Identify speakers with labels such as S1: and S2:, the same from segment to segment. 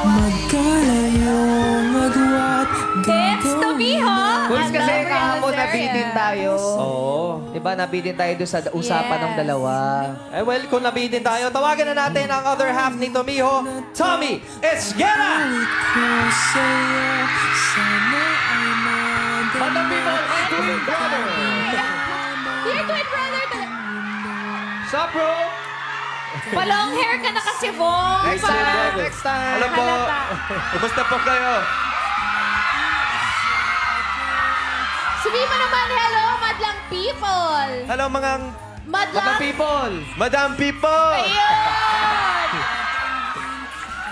S1: magkalayong agwat.
S2: It's Tomiho!
S3: Pulis kasi
S2: Ang
S3: kahapon
S2: Lover
S3: nabitin tayo.
S4: Oo.
S3: Diba, nabitin tayo doon sa usapan ng
S2: Yes.
S3: dalawa.
S4: Eh, well, kung nabitin tayo, tawagan na natin ang other half ni Tomiho, Tommy Esguera!
S1: Ko sa'yo, sana ay madali.
S4: Madam people, my twin brother!
S2: Your twin brother talaga.
S4: Sup, bro?
S2: Palong hair ka na kasi, Bong.
S3: Next time, next time.
S4: Alam po,
S2: Halata.
S4: kumusta po kayo?
S2: Sabihin mo naman, hello, madlang people.
S4: Hello, mga
S2: Madlang
S3: people.
S4: Madam people!
S2: Ayun!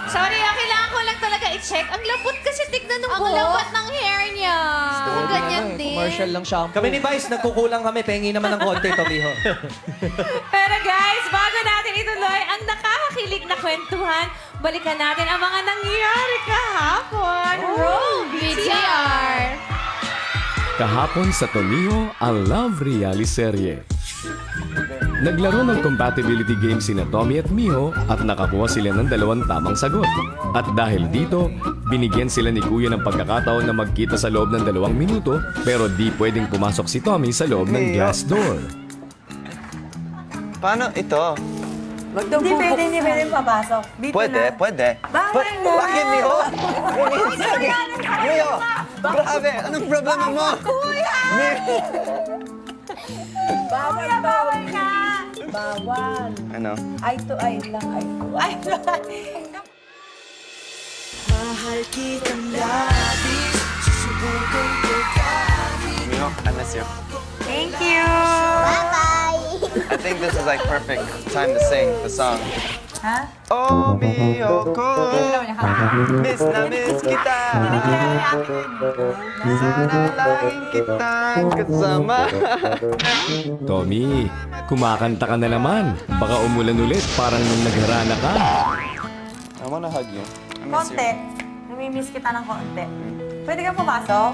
S2: Sorry, kailangan ko lang talaga i-check. Ang lambot kasi tignan ng buhok. Ang lambot ng hair niya. Gusto ko ganyan din.
S3: Commercial lang shampoo.
S4: Kami ni Vice, nagkukulang kami. Pengi naman ng konti, Tomiho.
S2: Pero guys, bago natin ituloy ang nakakakilig na kwentuhan, balikan natin ang mga nangyari kahapon. Roll VTR!
S5: Kahapon sa Tomiho, ang Love Reality Serye. Naglaro ng compatibility game sina Tommy at Miho at nakakuha sila ng 2 tamang sagot. At dahil dito, binigyan sila ni Kuya ng pagkakataon na magkita sa loob ng 2 minuto pero di pwedeng pumasok si Tommy sa loob ng glass door.
S6: Paano ito?
S7: Hindi pwede papasok. Dito
S6: Pwede,
S7: na.
S6: pwede.
S7: Bawal na.
S6: Bakit, Miho? Miho, grabe, anong problema mo?
S7: Bawal, bawal na. Bawal.
S6: Ano?
S7: Eye to eye lang, eye to eye.
S1: Mahal kitang labis, susubukan ko kahit
S6: Miho, I miss you.
S7: Thank you.
S6: I think this is like perfect time to sing the song.
S7: Ha?
S6: Oh, Miho ko, miss na miss kita. Sana laging kitang kasama.
S5: Tommy, kumakanta ka na naman. Baka umulan ulit parang nung nagharana ka.
S6: I wanna hug you. I miss
S7: Konti.
S6: you.
S7: Namimiss kita ng konti. Pwede kang pumasok?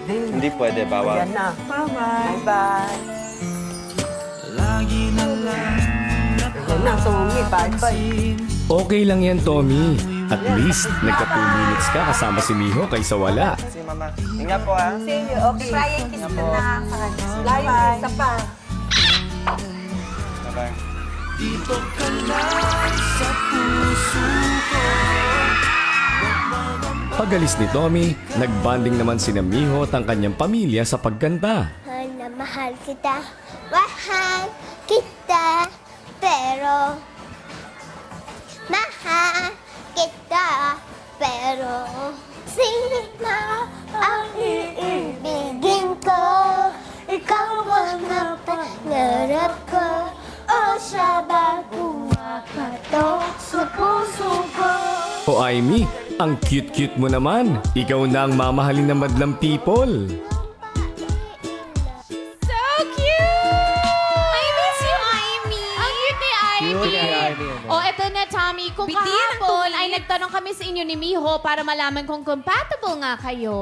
S6: Hindi pwede, bawal.
S7: Yan na. Bye-bye. Bye-bye.
S1: lagi na lang
S7: Yan na, sumi. Bye-bye.
S5: Okay lang yan, Tommy. At least, nagka 2 minutes ka kasama si Miho kaysa wala.
S6: Si Mama. Ingat po, ha?
S7: See you. Okay. Flying kiss na na sa kanya. Flying kiss na pa.
S6: Bye-bye.
S1: dito ka lang sa puso ko.
S5: Pagalis ni Tommy, nagbanding naman sina Miho at ang kanyang pamilya sa pagkanta.
S8: Mahal na mahal kita, mahal kita, pero mahal kita, pero sino ang iibigin ko? Ikaw ang napangarap ko, o siya ba kumakatok sa puso ko?
S5: O Aimee, ang cute-cute mo naman. Ikaw na ang mamahalin ng madlang people.
S2: So cute! I miss you, Amy! Ang cute ni Amy!
S3: Cute ni Amy, ano?
S2: O, eto na, Tommy. Kung kahapon ay nagtanong kami sa inyo ni Miho para malaman kung compatible nga kayo.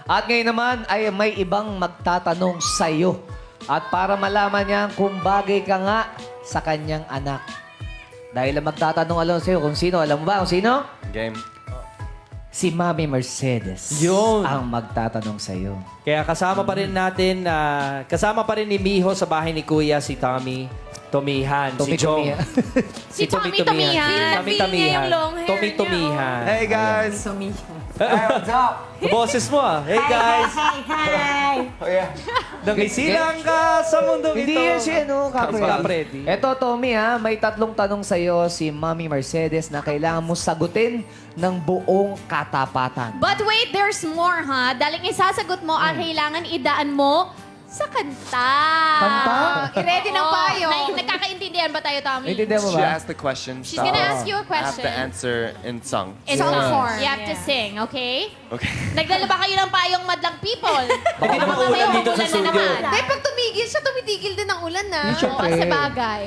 S3: At ngayon naman ay may ibang magtatanong sa'yo. At para malaman niya kung bagay ka nga sa kanyang anak. Dahil ang magtatanong alam sa'yo kung sino. Alam mo ba kung sino?
S6: Game.
S3: Si Mami Mercedes.
S4: Yun.
S3: Ang magtatanong sa'yo.
S4: Kaya kasama pa rin natin, kasama pa rin ni Miho sa bahay ni Kuya si Tommy Tomihan, si Jong.
S3: Tomihan.
S2: Si Tommy Tomihan.
S4: Tommy
S2: Feel niya yung
S4: Tomihan.
S2: long hair
S4: Tommy
S2: niya,
S4: Tomihan.
S6: Hey, guys!
S4: Boses mo ah. Hey guys!
S7: Hi!
S6: Oh, yeah.
S4: Nangisilang ka sa mundong ito.
S3: Hindi yan si ano, Capri.
S4: Capri.
S3: Eto, Tommy, ha, may 3 tanong sa'yo si Mami Mercedes na kailangan mo sagutin ng buong katapatan.
S2: But wait, there's more, ha? Dahil ang isasagot mo, kailangan idaan mo sa kanta.
S3: Kanta?
S2: I-ready ng payo. Nagkakaintindihan ba tayo, Tommy?
S3: Naintindihan mo
S6: She
S3: ba?
S6: asked the question.
S2: She's gonna ask you a
S6: I have
S2: question.
S6: to answer in song.
S2: In song form. You have to sing, okay?
S6: Okay.
S2: Nagdala ba kayo ng payong madlang people?
S4: Hindi naman
S2: Baka
S4: ulan
S2: may
S4: dito sa
S2: umulan na
S4: studio.
S2: naman.
S9: Hindi, pag tumigil siya, tumitigil din ang ulan na.
S2: Oo, sa bagay.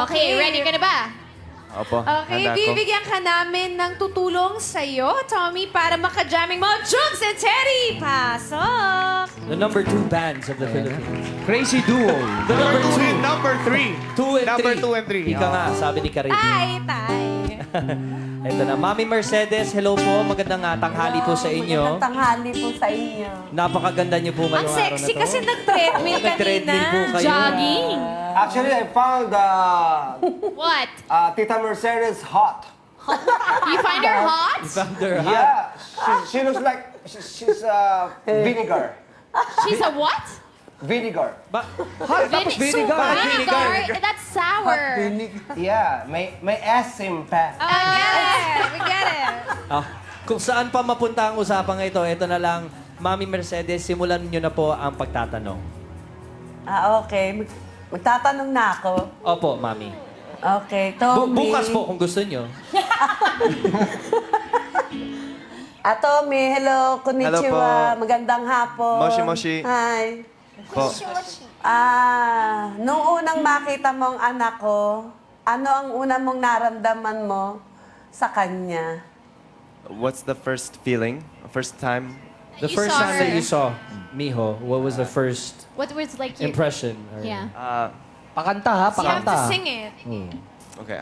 S2: Okay, ready ka na ba?
S6: Opo.
S9: Okay,
S6: handa ako.
S9: bibigyan ka namin ng tutulong sa'yo, Tommy, para makajamming mo. Jugs and Teddy, pasok!
S4: The number 2 bands of the Philippines.
S3: Crazy Duo.
S4: The number 2.
S10: Number 3.
S4: 2 and 3.
S10: Number 2 and 3.
S4: Ika nga, sabi ni Caribe.
S9: Tay, tay.
S4: Ito na. Mami Mercedes, hello po. Magandang tanghali po sa inyo.
S7: Magandang tanghali po sa inyo.
S4: Napakaganda niyo po ngayong
S2: Ang
S4: araw na to.
S2: sexy kasi nag-treadmill kanina.
S4: Nag-treadmill po kayo.
S2: Jogging.
S10: Actually, I found
S9: What?
S10: Tita Mercedes hot.
S9: You find her hot?
S4: Thunder, ha?
S10: Yeah, she looks like she's vinegar.
S9: She's a what?
S10: Vinegar.
S4: Tapos vinegar.
S9: Vinegar. That's sour.
S10: Yeah, may asim pa.
S2: Oh, we get it. We get it.
S4: Kung saan pa mapunta ang usapang ito na lang, Mami Mercedes, simulan niyo na po ang pagtatanong.
S7: Okay. Magtatanong na ako.
S4: Opo, Mami.
S7: Okay, Tommy.
S4: Bukas po kung gusto niyo.
S7: Tommy, hello, konnichiwa.
S6: Hello po.
S7: Magandang hapon.
S6: Moshi moshi.
S7: Hi.
S6: Po.
S7: Nung unang makita mong anak ko, ano ang unang mong naramdaman mo sa kanya?
S6: What's the first feeling? First time?
S4: The
S9: You
S4: first
S9: saw
S4: time that
S9: her.
S4: you saw Miho, what was the first
S9: What was like your...
S4: impression? Or-
S9: Yeah.
S3: Pakanta ha,
S2: You have
S3: pakanta.
S2: to sing it.
S6: Okay,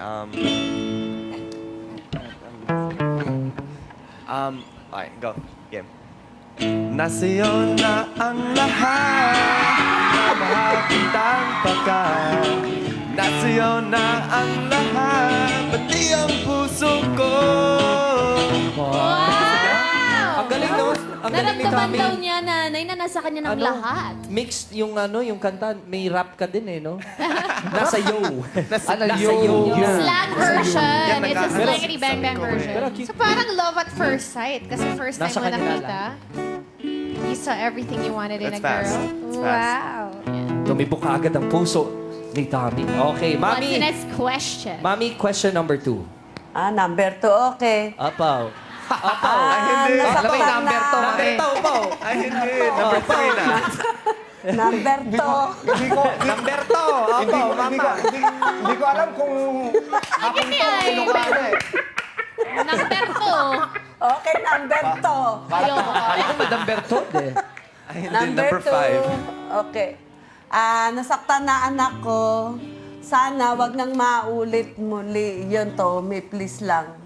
S6: alright, go. Game. Nasiyo na ang lahat na makakitang pagkat. Nasiyo na ang lahat, pati ang puso ko.
S4: Ang galing, no? Ang galing ni
S9: Naramdaman
S4: Tommy.
S9: daw niya, nanay, na nasa kanya ng lahat.
S4: Mixed yung yung kanta, may rap ka din no? Nasa yo.
S3: Ano,
S4: Nasa
S3: yo.
S4: yo.
S9: Slang version.
S6: Yan,
S9: It's a
S6: nagkakaroon.
S9: slankety bang bang version.
S4: Pero cute.
S2: So parang love at first sight. Kasi first time
S4: Nasa
S2: mo
S4: kanila
S2: nakita, you saw everything you wanted in a
S6: That's fast.
S2: girl.
S6: That's fast.
S2: Wow.
S4: Tumibok ka agad ang puso ni Tommy. Okay,
S9: What's
S4: Mami.
S9: the next question?
S4: Mami, question number 2.
S7: Number 2, okay.
S4: Apaw.
S6: Ay, hindi.
S3: Alam mo yung
S7: Nasaktan
S3: number to,
S7: na.
S3: Mami.
S4: Apaw.
S6: Ay, hindi. Number 3 na.
S10: Hindi
S7: Number 2.
S10: ko,
S4: Number 2. Apaw, mama.
S10: hindi ko alam kung hapon to o Ilocano eh.
S9: Number 2.
S7: Okay, number 2.
S9: Ayoko.
S3: Alam mo, number 2 eh.
S6: Ay, hindi. Number 5.
S7: Okay. Nasaktan na anak ko. Sana wag nang maulit muli. Yun, Tommy, please lang.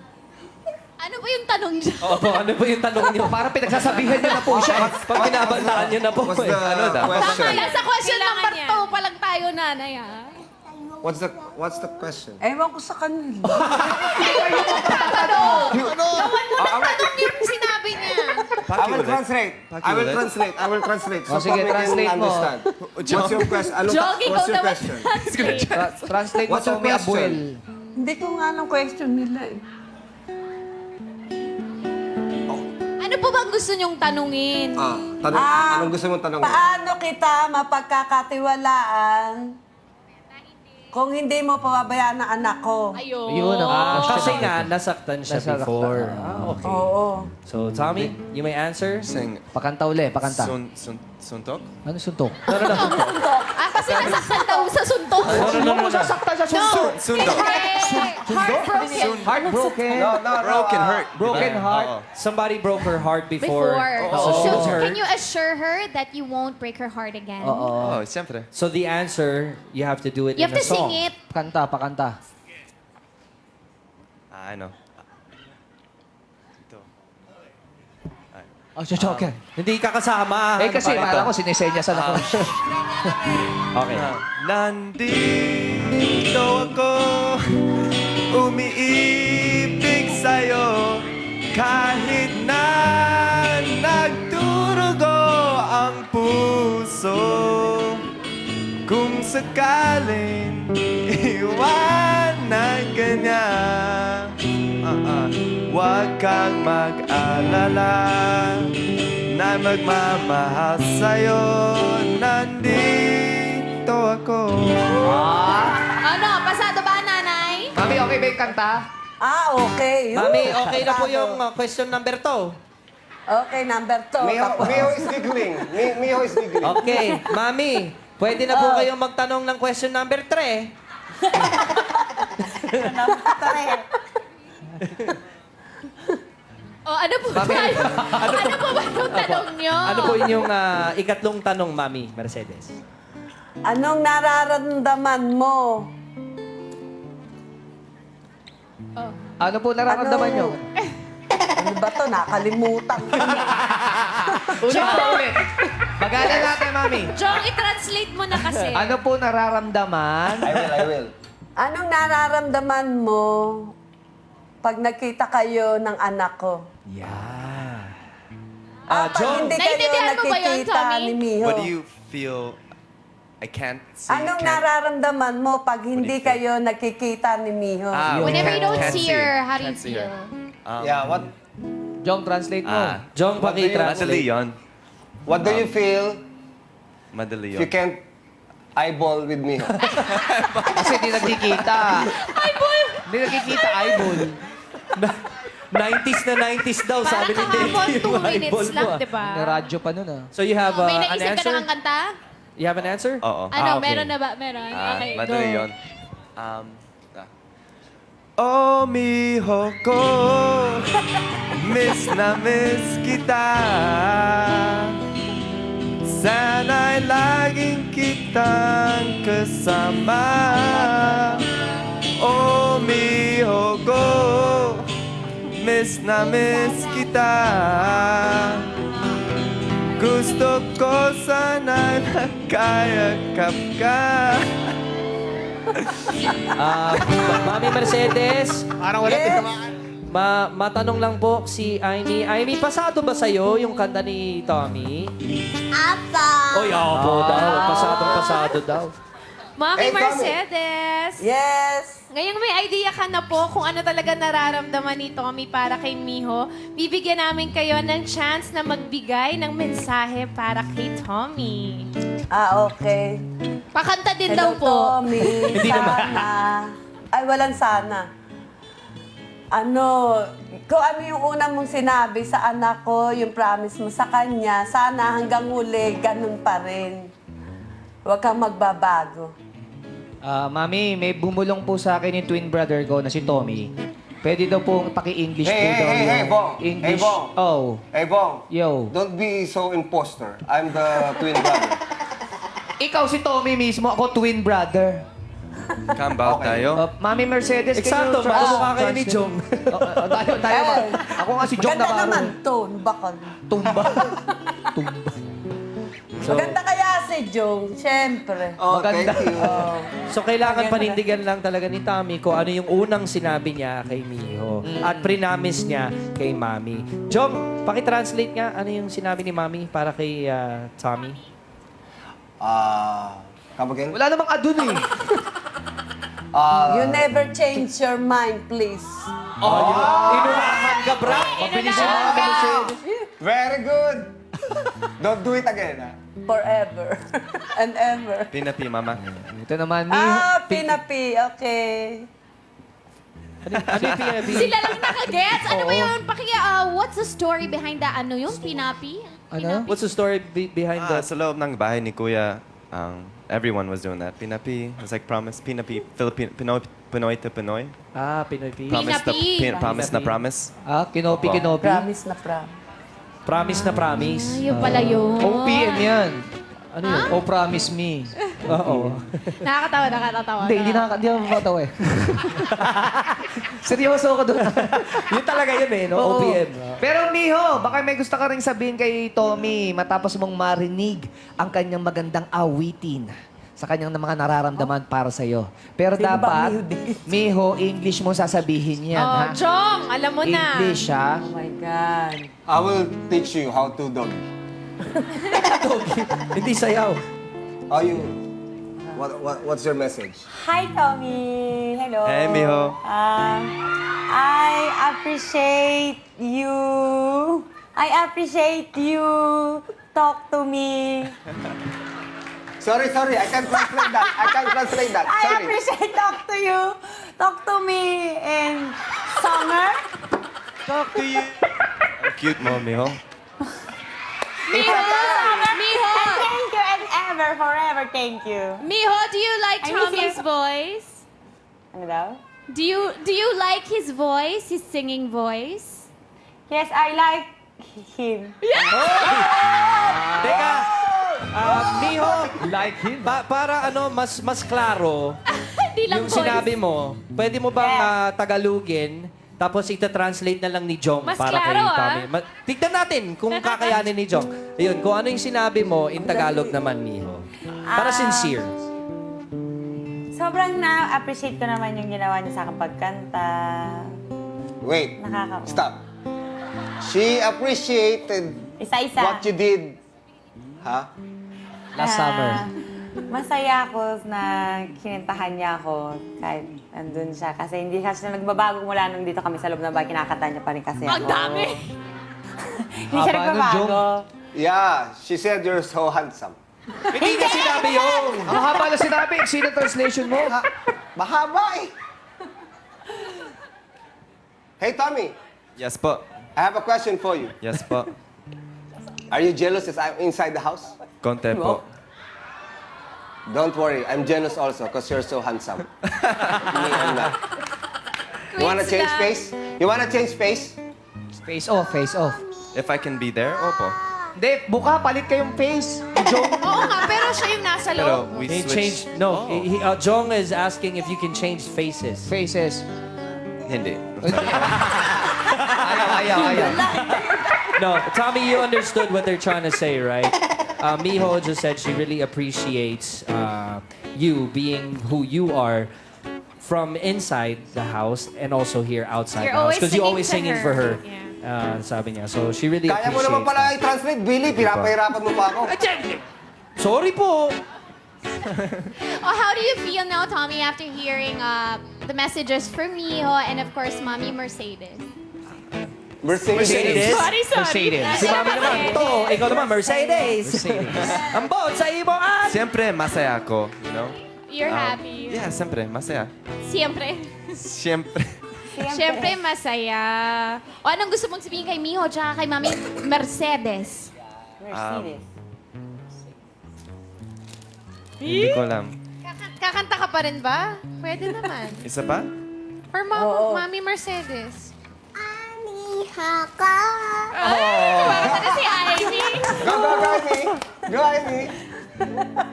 S9: Ano ba yung tanong niya?
S4: Opo, ano po yung tanong niyo?
S3: Parang pinagsasabihan niya na po siya.
S4: Pag binabantaan niyo na po.
S6: What's the
S4: Ano daw?
S6: question?
S9: Tama yan sa question
S2: Kailangan
S9: number
S2: niya.
S9: 2 pa lang tayo, nanay, ha?
S10: What's the question?
S7: Ewan ko sa kanila.
S9: Tanong niyo yung sinabi niya.
S10: I will translate. I will translate.
S3: Oh, sige,
S10: public can
S3: translate mo.
S10: understand. What's your question?
S9: Jogging
S10: What's
S9: ko
S10: your
S9: naman.
S10: question?
S3: Translate mo,
S10: What's your
S3: Tommy
S10: question?
S3: Abuel.
S7: Hindi ko nga anong question nila eh.
S9: Ano po bang gusto niyong tanungin?
S10: Anong gusto mong tanongin?
S7: Paano kita mapagkakatiwalaan kung hindi mo pababayaan ang anak ko?
S9: Ayun.
S3: Yun ang
S4: Kasi
S3: question.
S4: nga, nasaktan siya
S3: Nasaktan.
S4: before. Okay.
S7: Oo.
S4: So, Tommy, you may answer.
S6: Sing.
S3: Pakanta uli, pakanta.
S6: Suntok?
S3: Ano suntok?
S9: Kasi nasaktan daw sa suntok.
S4: No.
S3: Nasaktan sa suntok.
S6: Sundok.
S9: Heartbroken.
S3: Heartbroken.
S6: Broken heart.
S3: Broken
S6: Diba?
S3: heart.
S6: Oo.
S4: Somebody broke her heart before. So, she was
S9: So,
S4: hurt.
S9: can you assure her that you won't break her heart again?
S3: Oo.
S6: Oh, siyempre.
S4: So, the answer, you have to do it
S9: You
S4: in
S9: have
S4: a
S9: to
S4: song.
S9: sing it.
S3: Pakanta, pakanta.
S6: I know. Ito.
S3: Oh, okay.
S4: Hindi ka kasama.
S3: Eh kasi
S4: Ano pa
S3: parang
S4: ito?
S3: ko sinesenyasan ako.
S4: Okay.
S6: Nandito ako, umiibig sa'yo, kahit na nagdurugo ang puso. Kung sakaling iwanan ka niya, huwag kang mag-alala na magmamahal sa'yo. Nandito ako.
S9: Ano, pasado ba, nanay?
S3: Mami, okay ba yung kanta?
S7: Okay. Yun.
S4: Mami, okay na po yung question number 2.
S7: Okay, number 2.
S10: Miho is giggling. Miho is giggling.
S4: Okay, Mami, pwede na po kayong magtanong ng question number 3.
S9: Ano po ba? Ano po ba yung tanong niyo?
S4: Ano po inyong ikatlong tanong, Mami Mercedes?
S7: Anong nararamdaman mo
S3: Ano po nararamdaman nyo?
S7: Ano ba to? Nakalimutan ko.
S3: Ulit pa ulit. Magana natin, Mami.
S2: Jong, i-translate mo na kasi.
S3: Ano po nararamdaman?
S10: I will.
S7: Anong nararamdaman mo pag nakita kayo ng anak ko?
S4: Yeah.
S7: Pag
S4: John,
S7: hindi kayo
S9: Naiintindihan mo ba yun,
S7: nakikita
S9: Tommy?
S7: ni Miho.
S6: What do you feel? I can't see.
S7: Anong
S6: can't-
S7: nararamdaman mo pag hindi
S6: you feel?
S7: kayo nakikita ni Miho?
S9: Whenever you don't
S6: can't
S9: see her, how do you
S6: Can't see her.
S9: feel?
S10: Yeah, what
S3: Jong, translate mo.
S4: Jong,
S6: Madali
S4: paki-translate.
S6: yon.
S10: what do you feel
S6: Madali
S10: if you
S6: yon.
S10: can't eyeball with me?
S3: Kasi di nagkikita. Eyeball! Di nagkikita, eyeball.
S4: 90s na 90s daw, sabi ni
S9: Parang kahapon,
S4: Dave.
S9: 2 minutes lang, di ba?
S3: May radyo pa nun, ah.
S4: So you have
S9: May
S4: an
S9: naisip ka
S4: answer?
S9: na kang kanta?
S4: You have an answer?
S6: Oo.
S9: Ano,
S4: okay.
S9: meron na ba? Meron? Okay,
S6: Madali
S9: go.
S6: yon. Oh, miho ko, miss na miss kita. Sana'y laging kitang kasama. Oh, miho ko, miss na miss kita. Gusto ko sana'y makayakap ka.
S4: Mami Mercedes,
S10: Parang wala tinamaan.
S4: matanong lang po si Aimee. Aimee, pasado ba sa'yo yung kanta ni Tommy?
S8: Apa.
S4: Oy, opo daw. Pasadong-pasado daw.
S2: Mami
S10: Hey, Tommy.
S2: Mercedes.
S7: Yes!
S2: Ngayong may idea ka na po kung ano talaga nararamdaman ni Tommy para kay Miho, bibigyan namin kayo ng chance na magbigay ng mensahe para kay Tommy.
S7: Okay.
S9: Pakanta din
S7: Hello,
S9: daw po.
S7: Tommy. Sana. Ay, walang sana. Kung ano yung una mong sinabi sa anak ko, yung promise mo sa kanya, sana hanggang huli, ganun pa rin. Huwag kang magbabago.
S3: Mami, may bumulong po sa akin yung twin brother ko na si Tommy. Pwede daw po paki-English po daw
S10: Hey,
S3: yung
S10: Bong.
S3: English.
S10: Hey, Bong.
S3: Oh,
S10: Hey, Bong.
S3: yo.
S10: Don't be so imposter. I'm the twin brother.
S3: Ikaw si Tommy mismo, ako twin brother.
S6: Kambal tayo.
S3: Mami Mercedes,
S4: Eksakto, magkamukha kayo ni Jong.
S3: tayo ba? Ako nga si Jong
S7: Maganda
S3: Navarro.
S7: naman, Ton. Bakal.
S3: Tumba. Tumba.
S7: Maganda kaya si Jong, syempre.
S10: Oh,
S3: Maganda.
S10: thank you.
S4: So, kailangan panindigan lang talaga ni Tommy kung ano yung unang sinabi niya kay Miho. At prinamis niya kay Mami. Jong, pakitranslate nga ano yung sinabi ni Mami para kay Tommy.
S10: Come again?
S3: Wala namang adun eh.
S7: You never change your mind, please.
S4: Inunahan ka, bra.
S3: Mabilisin mo kami Mercedes.
S10: Very good. Don't do it again.
S7: Forever and ever.
S6: Pinapi, mama.
S3: Ito naman, Miho.
S7: Pinapi. Okay.
S4: Ano yung PNB?
S9: Sila lang nakagets. Ano ba yun? What's the story behind that? Ano yung pinapi?
S3: Ano?
S4: What's the story behind that?
S6: Sa loob ng bahay ni Kuya, everyone was doing that. Pinapi, it's like promise. Pinapi, Pinoy to Pinoy.
S4: Pinoy P.
S6: Promise na,
S9: Pinapi.
S6: promise na
S4: Pinapi.
S6: promise.
S3: Kinopi.
S7: Promise na promise.
S4: Promise na promise.
S9: Yun pala yun.
S3: OPM yan.
S4: Ano yun?
S3: Oh, promise me.
S4: Oo.
S9: Nakakatawa.
S3: Hindi ako matawa eh. Seryoso ako doon.
S4: Yun talaga yun eh, no?
S3: Oo.
S4: OPM.
S3: Pero Miho, baka may gusto ka rin sabihin kay Tommy matapos mong marinig ang kanyang magandang awitin sa kanyang mga nararamdaman para sa'yo. Pero
S7: Sino ba
S3: dapat,
S7: Miho din?
S3: Miho, English mo sasabihin yan,
S2: Oh,
S3: ha?
S2: Jong, alam mo na.
S3: English, ha?
S7: Oh my God.
S10: I will teach you how to dog.
S4: Hindi sayaw.
S10: How you... What's your message?
S7: Hi, Tommy. Hello.
S6: Hey, Miho.
S7: I appreciate you. I appreciate you. Talk to me.
S10: Sorry. I can't translate that.
S7: I
S10: Sorry.
S7: appreciate talk to you. Talk to me in summer.
S6: Talk to you. Ang cute mo, Miho.
S9: Miho!
S7: And thank you and ever, forever, thank you.
S9: Miho, do you like
S7: I miss
S9: Tommy's
S7: you.
S9: voice?
S7: Ano daw?
S9: Do you like his voice? His singing voice?
S7: Yes, I like him.
S4: Teka, Miho,
S3: Like him.
S4: para mas klaro,
S9: Hindi lang
S4: yung
S9: voice.
S4: sinabi mo, pwede mo bang tagalugin Tapos ita-translate na lang ni Jong
S9: Mas
S4: para kay
S9: klaro,
S4: Tommy. Tignan natin kung kakayanin ni Jong. Ayun, kung ano yung sinabi mo, in Tagalog naman, Miho. Para sincere.
S11: Sobrang na-appreciate ko naman yung ginawa niya sa akin pagkanta.
S10: Wait.
S11: Nakaka-
S10: Stop. She appreciated
S11: Isa-isa.
S10: what you did. Ha?
S3: Last summer.
S11: Masaya ako na kinintahan niya ako kahit andun siya. Kasi hindi kasi nagbabago mula nung dito kami sa loob ng bahay. Kinakanta niya pa rin kasi ako.
S9: Ang dami!
S11: Hindi siya
S3: Haba nun,
S11: nagbabago.
S10: Yeah, she said you're so handsome.
S4: Hindi niya sinabi yung...
S3: Ang haba na sinabi. Sino translation mo?
S10: Mahaba eh. Hey, Tommy.
S6: Yes po.
S10: I have a question for you.
S6: Yes po.
S10: Are you jealous as I'm inside the house?
S6: Konti po.
S10: Don't worry, I'm jealous also because you're so handsome. Me, I'm not. You wanna change space? You wanna change space?
S3: Face off, face off.
S6: If I can be there, opo.
S3: Hindi, buka, palit kayong face. Jong.
S9: Oo nga, pero siya yung nasa
S6: Pero
S9: loob.
S6: we
S4: He
S6: switched.
S4: changed... No, Jong is asking if you can change faces.
S3: Faces.
S6: Hindi.
S3: Ayaw.
S4: No, Tommy, you understood what they're trying to say, right? Miho just said she really appreciates you being who you are from inside the house and also here outside
S9: You're
S4: the house.
S9: always
S4: Because you're
S9: singing
S4: always
S9: to
S4: singing
S9: her.
S4: for her.
S9: Yeah.
S4: Sabi niya. So she really
S10: Kaya mo
S4: appreciates
S10: naman pala
S4: that.
S10: i-translate, Billy. Pinapahirapan mo pa ako.
S4: Sorry po.
S8: Oh, how do you feel now, Tommy, after hearing the messages from Miho and of course, Mommy Mercedes?
S10: Mercedes.
S3: Mercedes.
S4: Si Mami naman, to. Ikaw naman, Mercedes. Ang bot sa iboan.
S6: Siyempre, masaya ako, you know?
S8: You're happy.
S6: Yeah, siyempre, masaya.
S8: Siyempre.
S6: Siyempre.
S8: Siyempre, masaya. O, anong gusto mong sabihin kay Miho tsaka kay Mami Mercedes?
S11: Mercedes.
S6: Hindi ko alam.
S9: Kakanta ka pa rin ba? Pwede naman.
S6: Isa pa?
S9: For Mami Mercedes.
S8: Anihaka.
S9: Parang na si Ivy.
S10: Go, Ivy. Go, Ivy.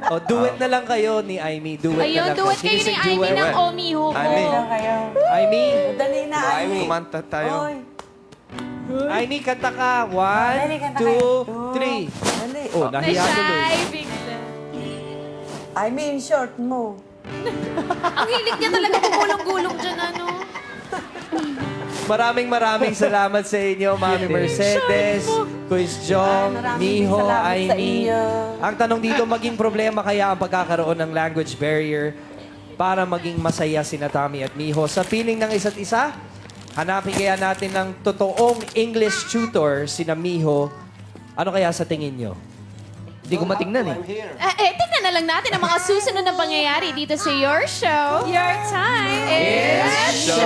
S4: O, duet na lang kayo ni Aimee. Duet na
S8: Ayun,
S4: lang.
S8: duet kayo ni
S4: Sinisig
S8: Ivy
S4: duet.
S8: ng Omiho ko.
S6: Aimee.
S11: Ano kayo?
S4: Aimee.
S11: Dali na, Ivy.
S6: Kumanta tayo.
S11: Oy,
S4: Aimee, kanta ka.
S11: Dali,
S4: 1,
S11: kanta
S4: 2,
S11: kayo.
S4: 3.
S11: Dali.
S4: Oh, nahiya tuloy.
S9: Na-shy bigla.
S11: I mean, short mo.
S9: Ang hilig niya talaga gumulong-gulong dyan, ano?
S4: Maraming salamat sa inyo, Mami Mercedes, Kuis Jong,
S11: Maraming
S4: Miho,
S11: salamat sa
S4: Aimee.
S11: inyo.
S4: Ang tanong dito, maging problema kaya ang pagkakaroon ng language barrier para maging masaya sina Tommy at Miho? Sa feeling ng isa't isa, hanapin kaya natin ng totoong English tutor sina Miho. Ano kaya sa tingin nyo?
S3: Hindi ko matingnan eh.
S10: I'm here.
S8: Tingnan na lang natin ang mga susunod na pangyayari dito sa Your Show.
S9: Your time.
S8: It's
S4: Show.